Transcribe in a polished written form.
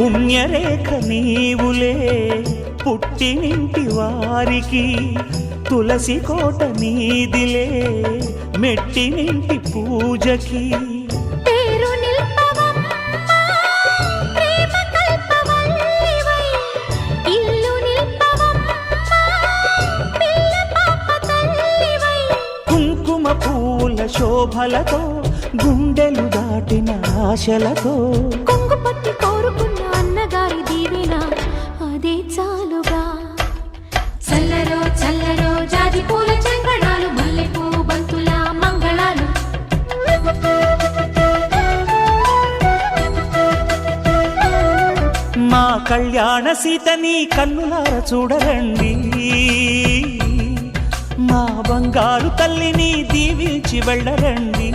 పుణ్యరేఖ నీవులే పుట్టినింటి వారికి, తులసి కోట నీదిలే మెట్టినింటి పూజకి. కుంకుమ పూల శోభలతో గుండెలు దాటిన ఆశలతో కొంగు పట్టి కోరుకున్న అన్నగారి దీవెన అదే చాలుగా. చల్లరో చల్లరో జాజి పూల చంగడాలు, మల్లెపూ బంతుల మంగళాలు. మా కళ్యాణ సీతని కన్నులార చూడరండి, మా బంగారు తల్లిని దీవించి వెళ్ళరండి.